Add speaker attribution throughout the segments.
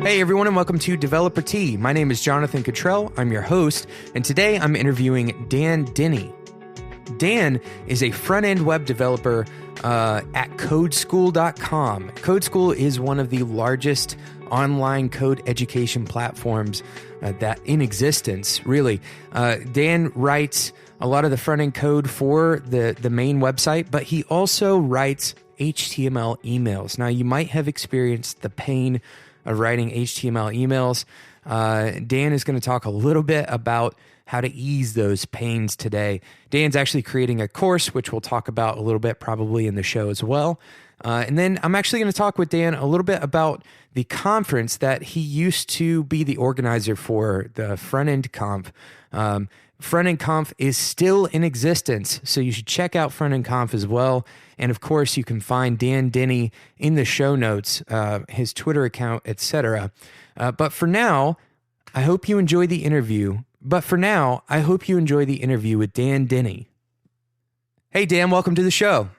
Speaker 1: Hey everyone, and welcome to Developer Tea. My name is Jonathan Cottrell. I'm your host, and today I'm interviewing Dan Denney. Dan is a front-end web developer at codeschool.com. CodeSchool is one of the largest online code education platforms that in existence, really. Dan writes a lot of the front-end code for the main website, but he also writes HTML emails. Now, you might have experienced the pain of writing HTML emails. Dan is going to talk a little bit about how to ease those pains today. Dan's actually creating a course, which we'll talk about a little bit probably in the show as well. And then I'm actually going to talk with Dan a little bit about the conference that he used to be the organizer for, the Front End Conf. Front End Conf is still in existence, so you should check out Front End Conf as well. And of course, you can find Dan Denney in the show notes, his Twitter account, etc. But for now, I hope you enjoy the interview. with Dan Denney. Hey, Dan, welcome to the show.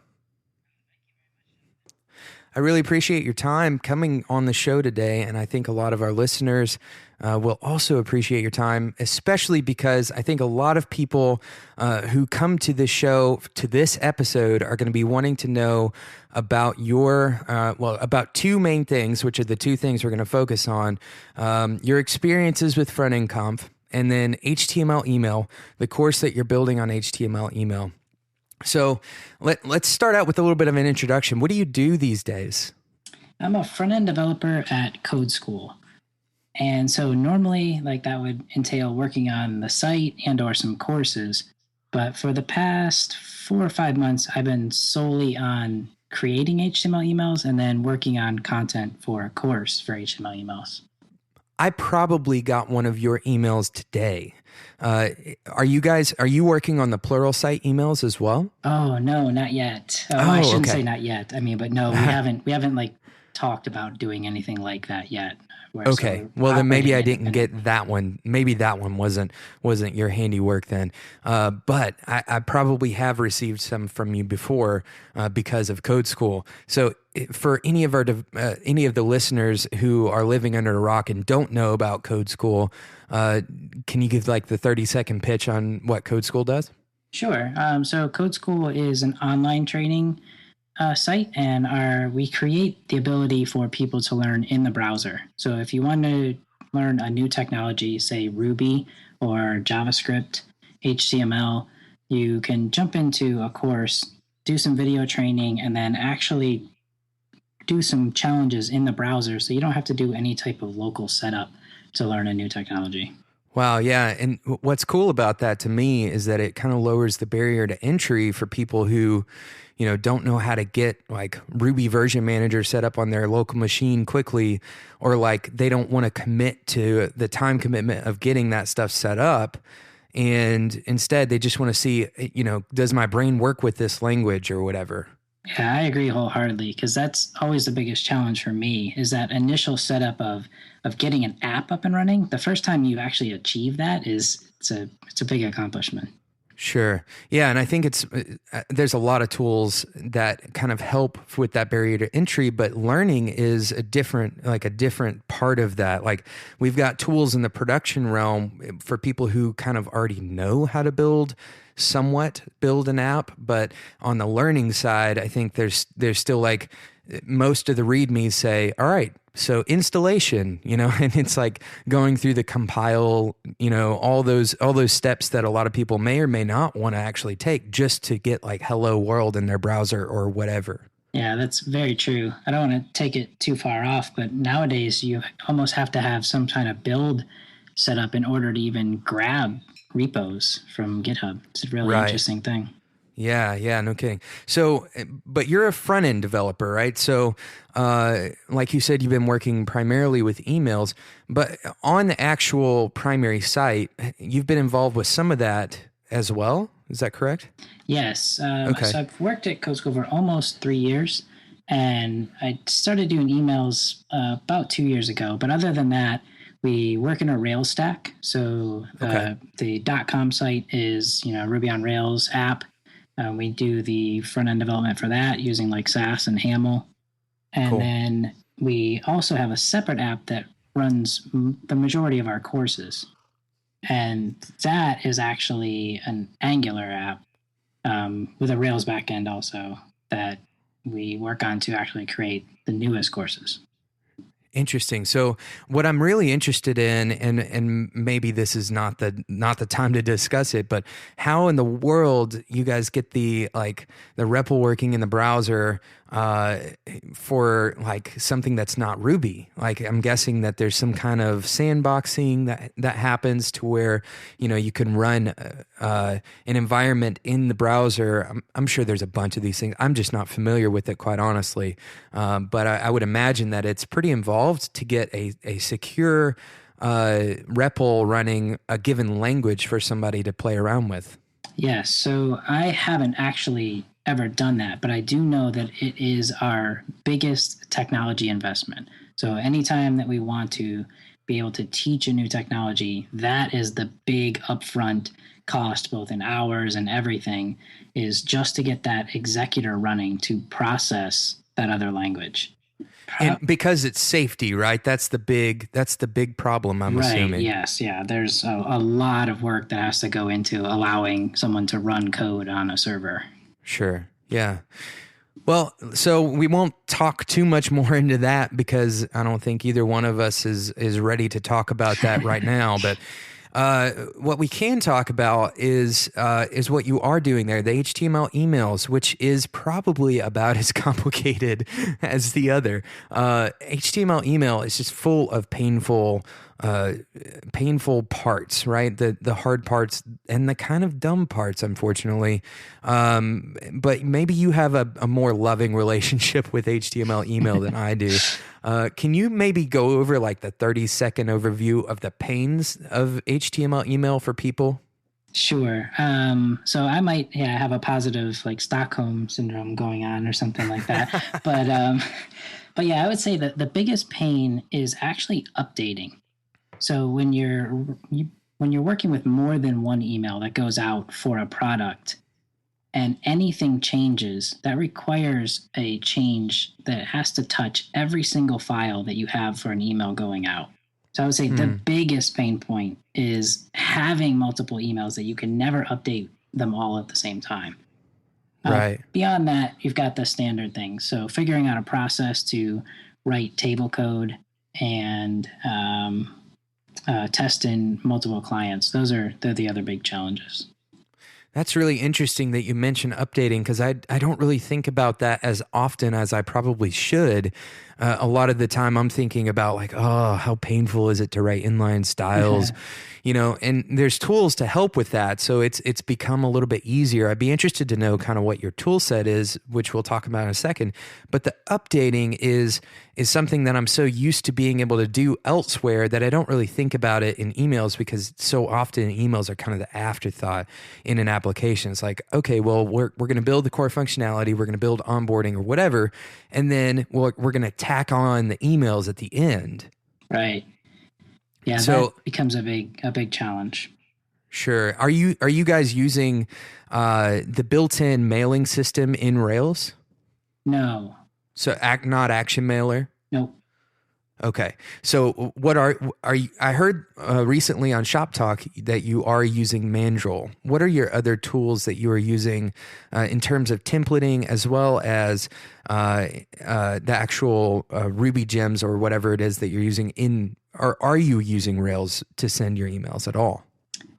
Speaker 1: I really appreciate your time coming on the show today, and I think a lot of our listeners will also appreciate your time, especially because I think a lot of people who come to this show, to this episode, are going to be wanting to know about about two main things, which are the two things we're going to focus on, your experiences with Front End Conf, and then HTML email, the course that you're building on HTML email. So let's start out with a little bit of an introduction. What do you do these days?
Speaker 2: I'm a front-end developer at CodeSchool. And so normally that would entail working on the site and or some courses. But for the past 4 or 5 months, I've been solely on creating HTML emails and then working on content for a course for HTML emails.
Speaker 1: I probably got one of your emails today. Are you working on the Pluralsight emails as well?
Speaker 2: Oh, no, not yet. I shouldn't say not yet. But no, we haven't talked about doing anything like that yet.
Speaker 1: Okay. Well, then maybe I didn't get that one. Maybe that one wasn't your handiwork then. But I probably have received some from you before because of CodeSchool. So for any of the listeners who are living under a rock and don't know about CodeSchool, can you give the 30-second pitch on what CodeSchool does?
Speaker 2: Sure. So CodeSchool is an online training site, and we create the ability for people to learn in the browser. So if you want to learn a new technology, say Ruby or JavaScript, HTML, you can jump into a course, do some video training, and then actually do some challenges in the browser, so you don't have to do any type of local setup to learn a new technology.
Speaker 1: Wow, yeah. And what's cool about that to me is that it kind of lowers the barrier to entry for people who, don't know how to get Ruby version manager set up on their local machine quickly, or they don't want to commit to the time commitment of getting that stuff set up. And instead they just want to see, does my brain work with this language or whatever?
Speaker 2: Yeah, I agree wholeheartedly, because that's always the biggest challenge for me, is that initial setup of getting an app up and running. The first time you actually achieve that it's a big accomplishment. Sure.
Speaker 1: Yeah, and I think there's a lot of tools that kind of help with that barrier to entry, but learning is a different part of that. We've got tools in the production realm for people who kind of already know how to somewhat build an app, but on the learning side, I think there's still most of the readmes say, all right, so installation, and it's going through the compile, all those steps that a lot of people may or may not want to actually take just to get hello world in their browser or whatever.
Speaker 2: Yeah, that's very true. I don't want to take it too far off, but nowadays you almost have to have some kind of build set up in order to even grab repos from GitHub. It's a really interesting thing.
Speaker 1: Yeah, no kidding. So, but you're a front-end developer, right? So, like you said, you've been working primarily with emails, but on the actual primary site, you've been involved with some of that as well. Is that correct?
Speaker 2: Yes. Okay. So I've worked at CodeSchool for almost 3 years, and I started doing emails about 2 years ago. But other than that, we work in a Rails stack. So the .com site is, Ruby on Rails app. We do the front-end development for that using Sass and Haml. And then we also have a separate app that runs the majority of our courses. And that is actually an Angular app with a Rails backend also that we work on to actually create the newest courses.
Speaker 1: Interesting. So what I'm really interested in, and maybe this is not the time to discuss it, but how in the world you guys get the REPL working in the browser for like something that's not Ruby? Like I'm guessing that there's some kind of sandboxing that happens to where you can run an environment in the browser. I'm sure there's a bunch of these things. I'm just not familiar with it, quite honestly. But I would imagine that it's pretty involved to get a secure REPL running a given language for somebody to play around with.
Speaker 2: Yes, so I haven't actually ever done that, but I do know that it is our biggest technology investment. So anytime that we want to be able to teach a new technology, that is the big upfront cost, both in hours and everything, is just to get that executor running to process that other language.
Speaker 1: And because it's safety, right? That's the big problem, I'm assuming.
Speaker 2: Yes. Yeah. There's a lot of work that has to go into allowing someone to run code on a server.
Speaker 1: Sure. Yeah. Well, so we won't talk too much more into that because I don't think either one of us is ready to talk about that right now. But what we can talk about is what you are doing there, the HTML emails, which is probably about as complicated as the other. HTML email is just full of painful parts, right? The hard parts and the kind of dumb parts, unfortunately. But maybe you have a more loving relationship with HTML email than I do. Can you maybe go over like the 30-second overview of the pains of HTML email for people?
Speaker 2: Sure. So I might have a positive like Stockholm syndrome going on or something like that. But yeah, I would say that the biggest pain is actually updating. So when you're working with more than one email that goes out for a product and anything changes, that requires a change that has to touch every single file that you have for an email going out. So I would say the biggest pain point is having multiple emails that you can never update them all at the same time.
Speaker 1: Right.
Speaker 2: Beyond that, you've got the standard things. So figuring out a process to write table code and test in multiple clients. They're the other big challenges.
Speaker 1: That's really interesting that you mentioned updating because I don't really think about that as often as I probably should. A lot of the time I'm thinking about like, oh, how painful is it to write inline styles, and there's tools to help with that. So it's become a little bit easier. I'd be interested to know kind of what your tool set is, which we'll talk about in a second. But the updating is something that I'm so used to being able to do elsewhere that I don't really think about it in emails because so often emails are kind of the afterthought in an application. It's like, okay, well, we're going to build the core functionality, we're going to build onboarding or whatever, and then we're going to tack on the emails at the end.
Speaker 2: Right. Yeah, so that becomes a big challenge.
Speaker 1: Sure. Are you guys using the built-in mailing system in Rails?
Speaker 2: No.
Speaker 1: So not Action Mailer?
Speaker 2: Nope.
Speaker 1: Okay. So what are you? I heard recently on Shop Talk that you are using Mandrill. What are your other tools that you are using in terms of templating as well as the actual Ruby gems or whatever it is that you're using or are you using Rails to send your emails at all?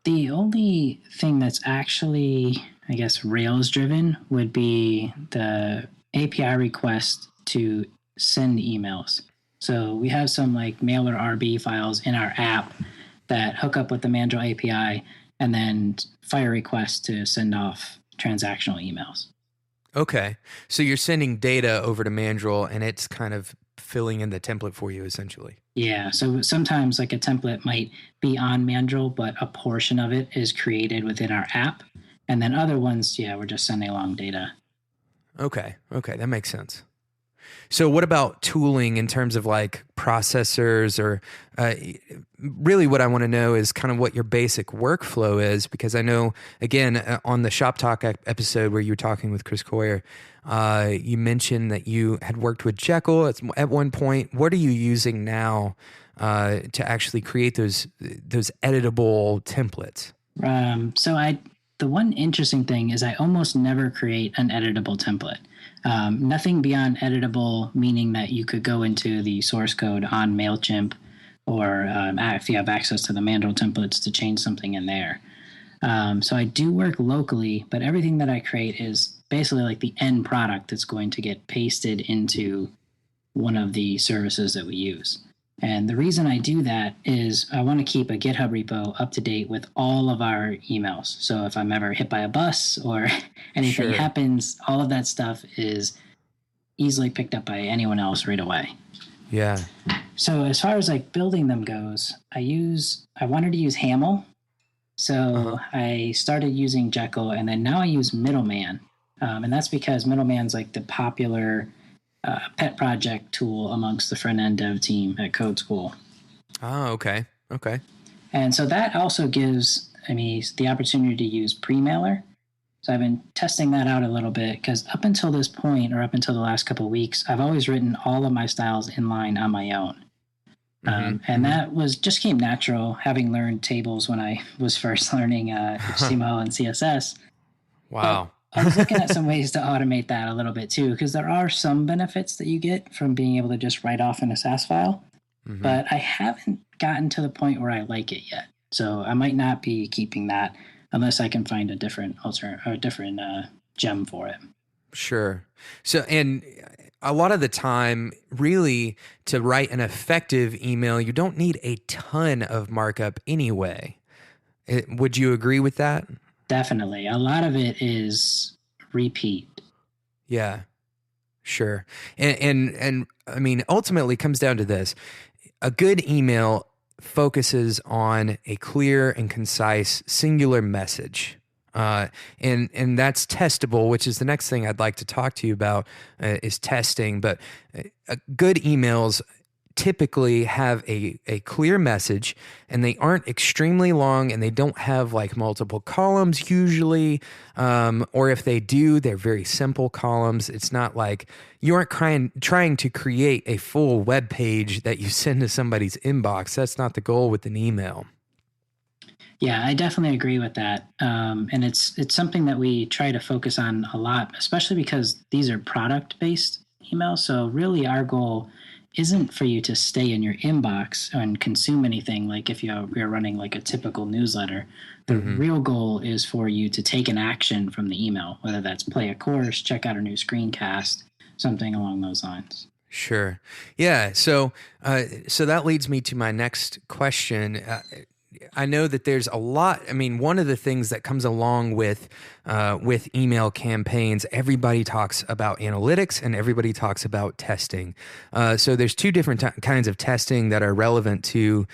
Speaker 2: The only thing that's actually, I guess, Rails driven would be the API request to send emails. So we have some like mailer RB files in our app that hook up with the Mandrill API and then fire requests to send off transactional emails.
Speaker 1: Okay. So you're sending data over to Mandrill and it's kind of filling in the template for you essentially.
Speaker 2: Yeah. So sometimes like a template might be on Mandrill, but a portion of it is created within our app. And then other ones, we're just sending along data.
Speaker 1: Okay. That makes sense. So what about tooling in terms of like processors or really what I want to know is kind of what your basic workflow is, because I know, again, on the Shop Talk episode where you were talking with Chris Coyer, you mentioned that you had worked with Jekyll at one point. What are you using now to actually create those editable templates?
Speaker 2: The one interesting thing is I almost never create an editable template. Nothing beyond editable, meaning that you could go into the source code on MailChimp or if you have access to the Mandrill templates to change something in there. So I do work locally, but everything that I create is basically like the end product that's going to get pasted into one of the services that we use. And the reason I do that is I want to keep a GitHub repo up to date with all of our emails. So if I'm ever hit by a bus or anything happens, all of that stuff is easily picked up by anyone else right away.
Speaker 1: Yeah.
Speaker 2: So as far as like building them goes, I wanted to use Haml. So I started using Jekyll, and then now I use Middleman. And that's because Middleman's like the popular pet project tool amongst the front-end dev team at Code School.
Speaker 1: Oh, okay.
Speaker 2: And so that also gives me the opportunity to use Premailer. So I've been testing that out a little bit because up until this point, or up until the last couple of weeks, I've always written all of my styles inline on my own. And that just came natural, having learned tables when I was first learning HTML and CSS.
Speaker 1: Wow.
Speaker 2: I was looking at some ways to automate that a little bit too, because there are some benefits that you get from being able to just write off in a SAS file, but I haven't gotten to the point where I like it yet. So I might not be keeping that unless I can find a different gem for it.
Speaker 1: Sure. So, and a lot of the time, really, to write an effective email, you don't need a ton of markup anyway. Would you agree with that?
Speaker 2: Definitely. A lot of it is repeat.
Speaker 1: Yeah, sure. And I mean, ultimately it comes down to this. A good email focuses on a clear and concise singular message. And that's testable, which is the next thing I'd like to talk to you about is testing. But good emails typically have a clear message, and they aren't extremely long, and they don't have like multiple columns usually, or if they do, they're very simple columns. It's not like you aren't trying to create a full web page that you send to somebody's inbox. That's not the goal with an email.
Speaker 2: Yeah, I definitely agree with that. And it's something that we try to focus on a lot, especially because these are product-based emails. So really our goal isn't for you to stay in your inbox and consume anything like if you're running like a typical newsletter. The real goal is for you to take an action from the email, whether that's play a course, check out a new screencast, something along those lines.
Speaker 1: Sure. Yeah. So that leads me to my next question. I know that there's a lot. I mean, one of the things that comes along with email campaigns, everybody talks about analytics and everybody talks about testing. So there's two different kinds of testing that are relevant to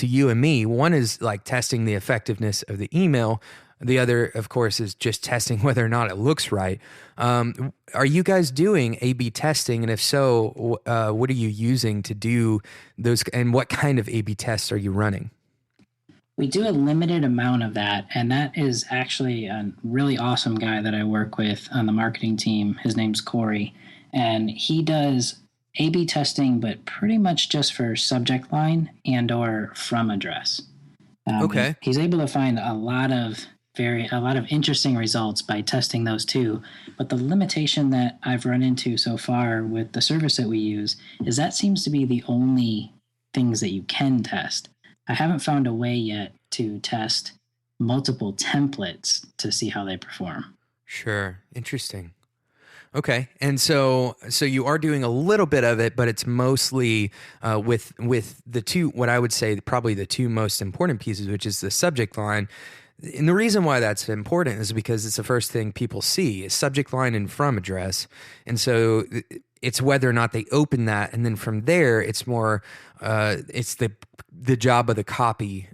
Speaker 1: you and me. One is like testing the effectiveness of the email. The other, of course, is just testing whether or not it looks right. Are you guys doing A/B testing? And if so, what are you using to do those? And what kind of A/B tests are you running?
Speaker 2: We do a limited amount of that, and that is actually a really awesome guy that I work with on the marketing team. His name's Corey, and he does A/B testing, but pretty much just for subject line and or from address.
Speaker 1: Okay.
Speaker 2: He's able to find a lot of interesting results by testing those two. But the limitation that I've run into so far with the service that we use is that seems to be the only things that you can test. I haven't found a way yet to test multiple templates to see how they perform.
Speaker 1: Sure. Interesting. Okay. And so you are doing a little bit of it, but it's mostly with the two, what I would say probably the two most important pieces, which is the subject line. And the reason why that's important is because it's the first thing people see is subject line and from address. And so it's whether or not they open that. And then from there, it's more, it's the job of the copy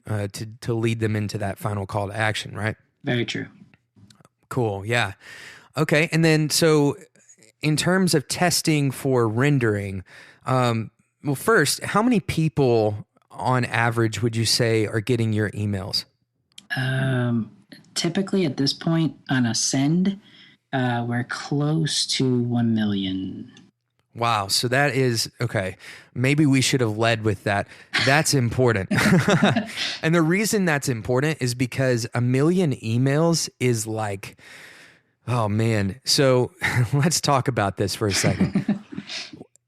Speaker 1: to lead them into that final call to action, right?
Speaker 2: Very true.
Speaker 1: Cool. Yeah. Okay. And then, so in terms of testing for rendering, well, first, how many people on average would you say are getting your emails?
Speaker 2: Typically at this point on a send, we're close to 1 million.
Speaker 1: Wow. So that is okay. Maybe we should have led with that. That's important. And the reason that's important is because 1 million emails is like, oh man. So let's talk about this for a second.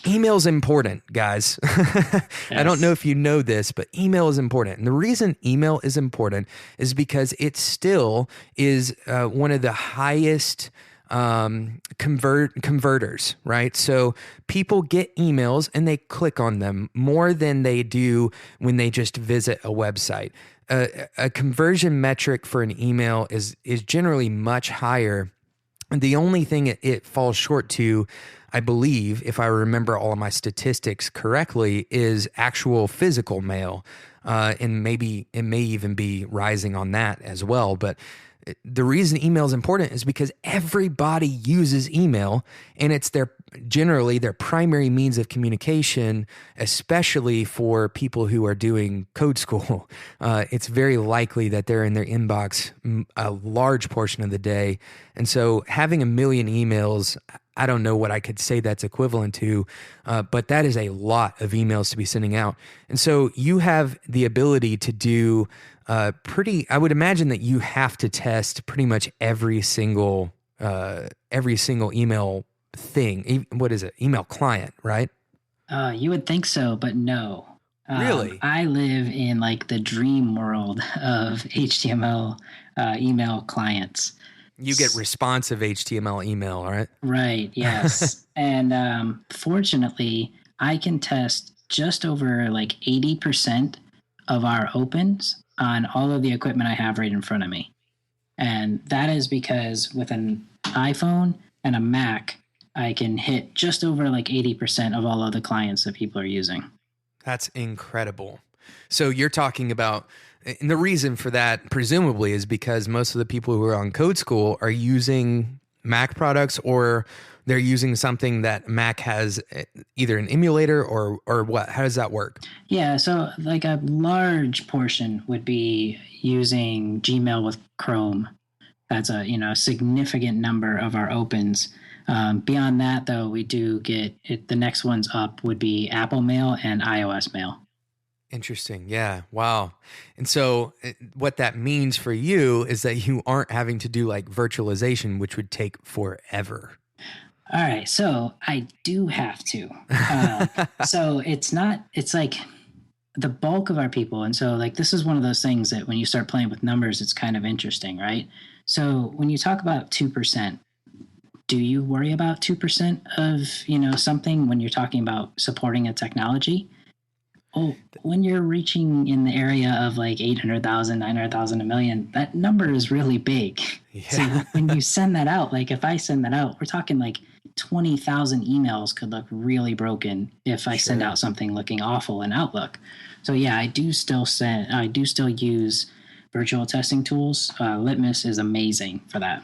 Speaker 1: Email's important, guys. I don't know if you know this, but email is important. And the reason email is important is because it still is one of the highest converters, right? So people get emails and they click on them more than they do when they just visit a website. A conversion metric for an email is generally much higher. The only thing it falls short to, I believe, if I remember all of my statistics correctly, is actual physical mail. And maybe it may even be rising on that as well. But the reason email is important is because everybody uses email, and it's generally their primary means of communication, especially for people who are doing code school. It's very likely that they're in their inbox a large portion of the day. And so having 1 million emails, I don't know what I could say that's equivalent to, but that is a lot of emails to be sending out. And so you have the ability to do I would imagine that you have to test pretty much every single email thing. What is it? Email client, right?
Speaker 2: You would think so, but no.
Speaker 1: Really?
Speaker 2: I live in like the dream world of HTML email clients.
Speaker 1: You get responsive HTML email, right?
Speaker 2: Right, yes. And fortunately, I can test just over like 80% of our opens on all of the equipment I have right in front of me. And that is because with an iPhone and a Mac, I can hit just over like 80% of all of the clients that people are using.
Speaker 1: That's incredible. So you're talking about, and the reason for that presumably is because most of the people who are on code school are using Mac products, or they're using something that Mac has, either an emulator or what? How does that work?
Speaker 2: Yeah, so like a large portion would be using Gmail with Chrome. That's a significant number of our opens. Beyond that, though, we do get it. The next ones up would be Apple Mail and iOS Mail.
Speaker 1: Interesting. Yeah. Wow. And so what that means for you is that you aren't having to do like virtualization, which would take forever.
Speaker 2: All right. So I do have to. So it's like the bulk of our people. And so like, this is one of those things that when you start playing with numbers, it's kind of interesting, right? So when you talk about 2%, do you worry about 2% of, something when you're talking about supporting a technology? Oh, when you're reaching in the area of like 800,000, 900,000, 1 million, that number is really big. Yeah. So when you send that out, like if I send that out, we're talking like 20,000 emails could look really broken if I send out something looking awful in Outlook. So yeah, I do still use virtual testing tools. Litmus is amazing for that.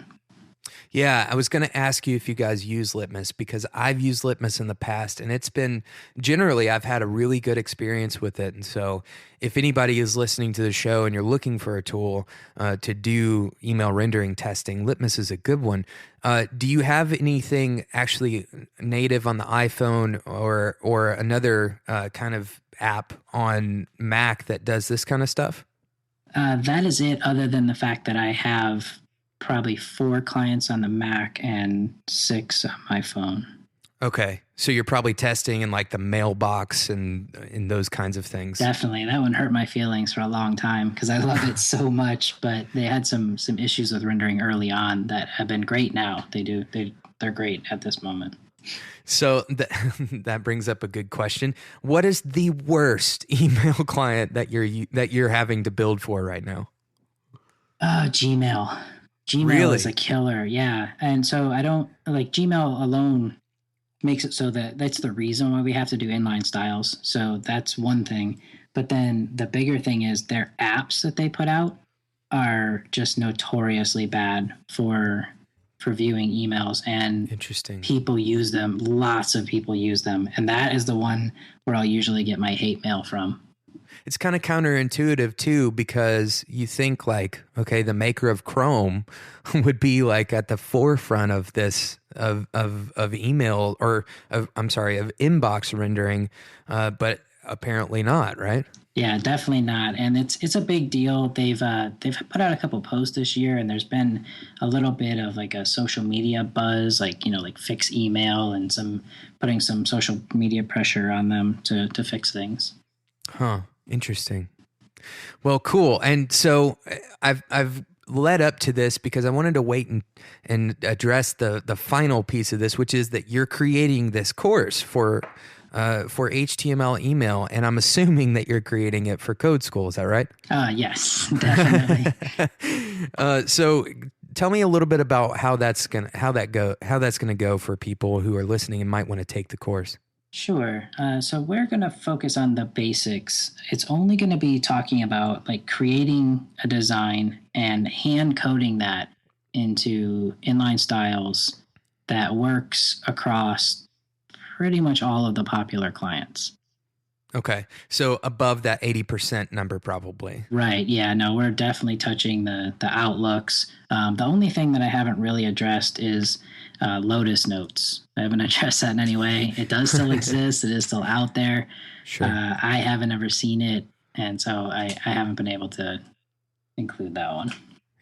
Speaker 1: Yeah, I was going to ask you if you guys use Litmus, because I've used Litmus in the past, and it's been, generally, I've had a really good experience with it. And so if anybody is listening to the show and you're looking for a tool to do email rendering testing, Litmus is a good one. Do you have anything actually native on the iPhone or another kind of app on Mac that does this kind of stuff?
Speaker 2: That is it, other than the fact that I have probably 4 clients on the Mac and 6 on my phone.
Speaker 1: Okay. So you're probably testing in like the mailbox and in those kinds of things.
Speaker 2: Definitely. That one hurt my feelings for a long time because I love it so much, but they had some issues with rendering early on that have been great now. They're great at this moment.
Speaker 1: So that brings up a good question. What is the worst email client that you're having to build for right now?
Speaker 2: Gmail. Gmail
Speaker 1: really?
Speaker 2: is a killer, yeah. And so I don't like Gmail alone makes it so that that's the reason why we have to do inline styles. So that's one thing. But then the bigger thing is their apps that they put out are just notoriously bad for for viewing emails, and
Speaker 1: Interesting.
Speaker 2: people use them. Lots of people use them. And that is the one where I'll usually get my hate mail from.
Speaker 1: It's kind of counterintuitive too, because you think like, okay, the maker of Chrome would be like at the forefront of this, of email or of inbox rendering, but apparently not, right?
Speaker 2: Yeah, definitely not. And it's a big deal. They've put out a couple posts this year, and there's been a little bit of like a social media buzz, like, like fix email and putting some social media pressure on them to fix things.
Speaker 1: Huh. Interesting. Well, cool. And so I've led up to this because I wanted to wait and address the final piece of this, which is that you're creating this course for HTML email, and I'm assuming that you're creating it for Code School. Is that right?
Speaker 2: Yes, definitely.
Speaker 1: So tell me a little bit about how that's gonna go for people who are listening and might want to take the course.
Speaker 2: Sure. So we're going to focus on the basics. It's only going to be talking about like creating a design and hand coding that into inline styles that works across pretty much all of the popular clients.
Speaker 1: Okay. So above that 80% number, probably.
Speaker 2: Right. Yeah, no, we're definitely touching the outlooks. The only thing that I haven't really addressed is Lotus Notes. I haven't addressed that in any way. It does still exist. It is still out there.
Speaker 1: Sure.
Speaker 2: I haven't ever seen it, and so I haven't been able to include that one.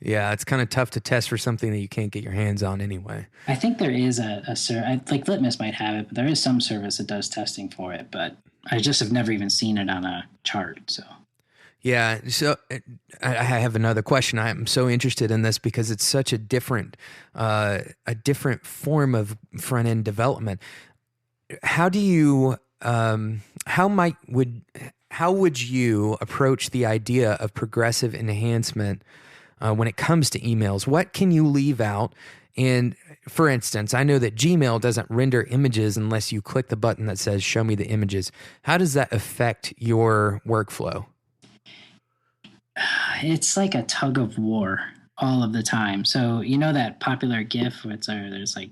Speaker 1: Yeah, it's kind of tough to test for something that you can't get your hands on anyway.
Speaker 2: I think there is a service, like Litmus might have it, but there is some service that does testing for it, but I just have never even seen it on a chart. So,
Speaker 1: yeah. So I have another question. I'm so interested in this because it's such a different form of front end development. How do you how would you approach the idea of progressive enhancement when it comes to emails? What can you leave out? And for instance, I know that Gmail doesn't render images unless you click the button that says show me the images. How does that affect your workflow?
Speaker 2: It's like a tug of war all of the time. So that popular GIF where there's like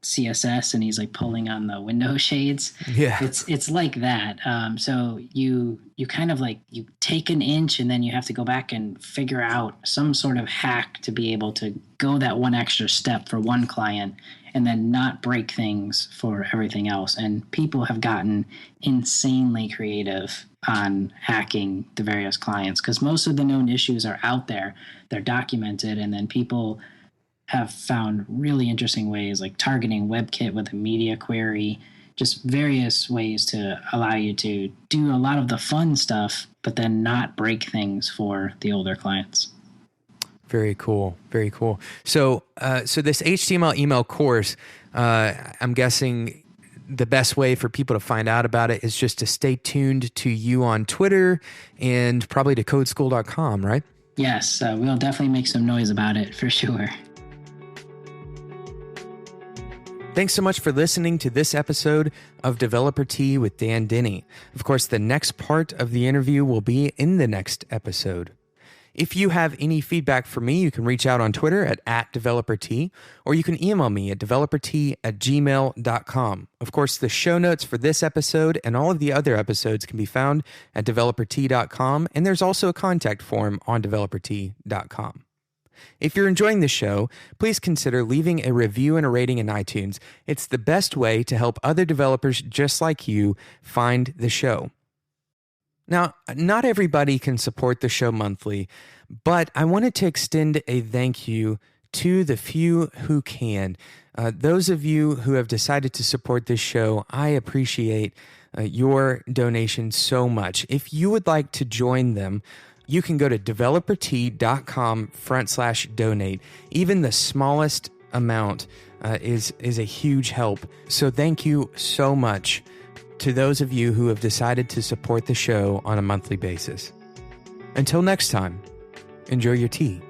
Speaker 2: CSS and he's like pulling on the window shades.
Speaker 1: Yeah,
Speaker 2: it's like that. So you kind of like you take an inch and then you have to go back and figure out some sort of hack to be able to go that one extra step for one client and then not break things for everything else. And people have gotten insanely creative on hacking the various clients because most of the known issues are out there. They're documented, and then people have found really interesting ways like targeting WebKit with a media query, just various ways to allow you to do a lot of the fun stuff, but then not break things for the older clients.
Speaker 1: Very cool. Very cool. So this HTML email course, I'm guessing the best way for people to find out about it is just to stay tuned to you on Twitter and probably to codeschool.com, right?
Speaker 2: Yes, we'll definitely make some noise about it for sure.
Speaker 1: Thanks so much for listening to this episode of Developer Tea with Dan Denney. Of course, the next part of the interview will be in the next episode. If you have any feedback for me, you can reach out on Twitter at @DeveloperT, or you can email me at developerT@gmail.com. Of course, the show notes for this episode and all of the other episodes can be found at developerT.com, and there's also a contact form on developerT.com. If you're enjoying the show, please consider leaving a review and a rating in iTunes. It's the best way to help other developers just like you find the show. Now, not everybody can support the show monthly, but I wanted to extend a thank you to the few who can. Those of you who have decided to support this show, I appreciate your donation so much. If you would like to join them, you can go to developerT.com/donate. Even the smallest amount is a huge help. So thank you so much to those of you who have decided to support the show on a monthly basis. Until next time, enjoy your tea.